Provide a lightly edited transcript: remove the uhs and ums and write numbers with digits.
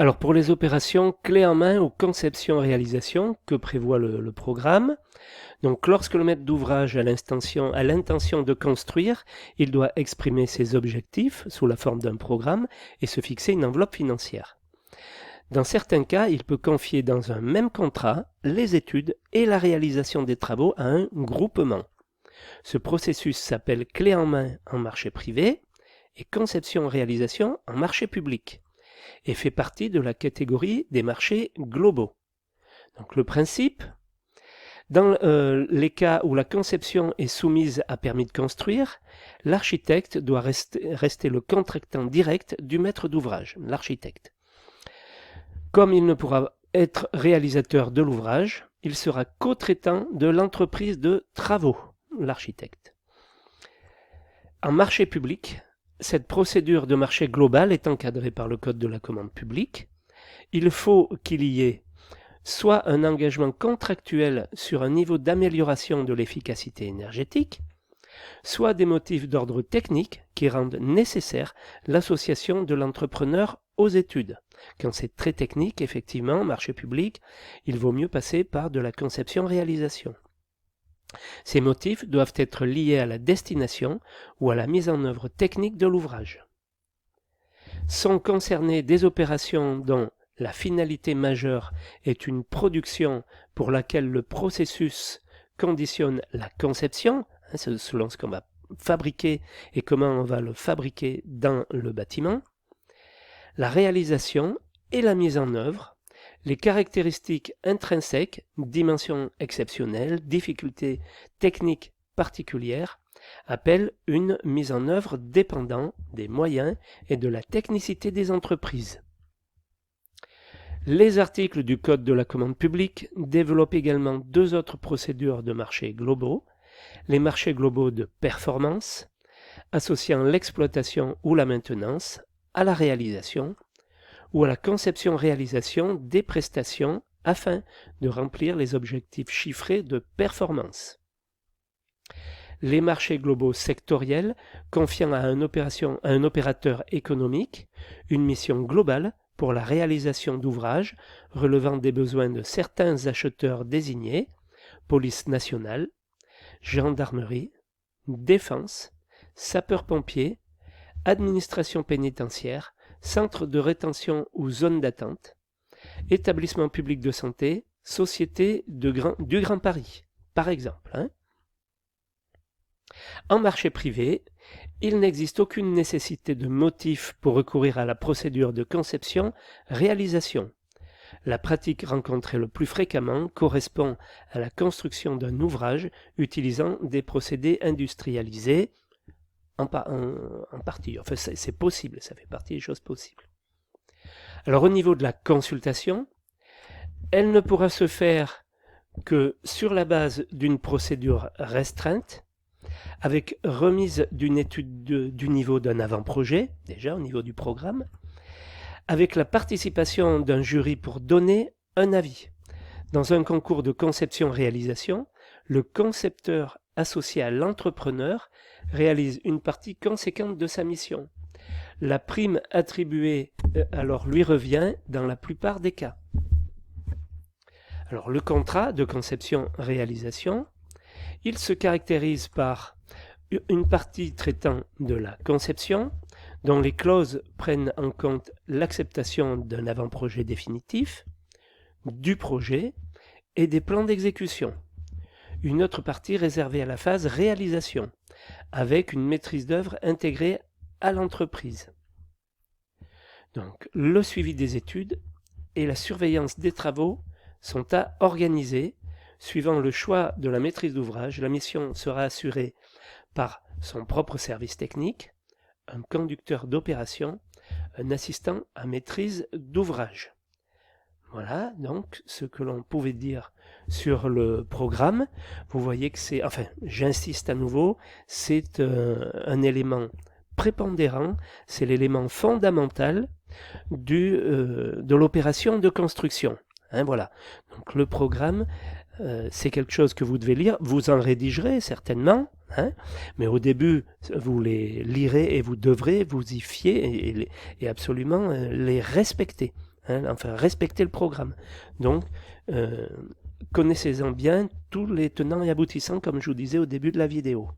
Alors pour les opérations clés en main ou conception-réalisation que prévoit le programme, donc lorsque le maître d'ouvrage a l'intention de construire, il doit exprimer ses objectifs sous la forme d'un programme et se fixer une enveloppe financière. Dans certains cas, il peut confier dans un même contrat les études et la réalisation des travaux à un groupement. Ce processus s'appelle clé en main en marché privé et conception-réalisation en marché public et fait partie de la catégorie des marchés globaux. Donc le principe, dans les cas où la conception est soumise à permis de construire, l'architecte doit rester le contractant direct du maître d'ouvrage, l'architecte. Comme il ne pourra être réalisateur de l'ouvrage, il sera co-traitant de l'entreprise de travaux, l'architecte. En marché public, cette procédure de marché global est encadrée par le Code de la commande publique. Il faut qu'il y ait soit un engagement contractuel sur un niveau d'amélioration de l'efficacité énergétique, soit des motifs d'ordre technique qui rendent nécessaire l'association de l'entrepreneur aux études. Quand c'est très technique, effectivement, marché public, il vaut mieux passer par de la conception-réalisation. Ces motifs doivent être liés à la destination ou à la mise en œuvre technique de l'ouvrage. Sont concernées des opérations dont la finalité majeure est une production pour laquelle le processus conditionne la conception, selon ce qu'on va fabriquer et comment on va le fabriquer dans le bâtiment, la réalisation et la mise en œuvre, les caractéristiques intrinsèques, dimensions exceptionnelles, difficultés techniques particulières, appellent une mise en œuvre dépendant des moyens et de la technicité des entreprises. Les articles du Code de la commande publique développent également deux autres procédures de marchés globaux, les marchés globaux de performance, associant l'exploitation ou la maintenance à la réalisation, ou à la conception-réalisation des prestations afin de remplir les objectifs chiffrés de performance. Les marchés globaux sectoriels confiant à un opérateur économique une mission globale pour la réalisation d'ouvrages relevant des besoins de certains acheteurs désignés, police nationale, gendarmerie, défense, sapeurs-pompiers, administration pénitentiaire, centre de rétention ou zone d'attente, établissement public de santé, société du Grand Paris, par exemple. En marché privé, il n'existe aucune nécessité de motif pour recourir à la procédure de conception-réalisation. La pratique rencontrée le plus fréquemment correspond à la construction d'un ouvrage utilisant des procédés industrialisés, en partie. Enfin, c'est possible, ça fait partie des choses possibles. Alors au niveau de la consultation, elle ne pourra se faire que sur la base d'une procédure restreinte, avec remise d'une étude du niveau d'un avant-projet, déjà au niveau du programme, avec la participation d'un jury pour donner un avis. Dans un concours de conception-réalisation, le concepteur associé à l'entrepreneur réalise une partie conséquente de sa mission. La prime attribuée alors lui revient dans la plupart des cas. Alors le contrat de conception-réalisation, il se caractérise par une partie traitant de la conception, dont les clauses prennent en compte l'acceptation d'un avant-projet définitif, du projet et des plans d'exécution. Une autre partie réservée à la phase réalisation, avec une maîtrise d'œuvre intégrée à l'entreprise. Donc, le suivi des études et la surveillance des travaux sont à organiser. Suivant le choix de la maîtrise d'ouvrage, la mission sera assurée par son propre service technique, un conducteur d'opération, un assistant à maîtrise d'ouvrage. Voilà donc ce que l'on pouvait dire sur le programme. Vous voyez que c'est, enfin j'insiste à nouveau, c'est un élément prépondérant, c'est l'élément fondamental de l'opération de construction. Voilà. Donc le programme, c'est quelque chose que vous devez lire, vous en rédigerez certainement, mais au début vous les lirez et vous devrez vous y fier et absolument les respecter. hein, enfin respecter le programme. Donc, connaissez-en bien tous les tenants et aboutissants, comme je vous disais au début de la vidéo.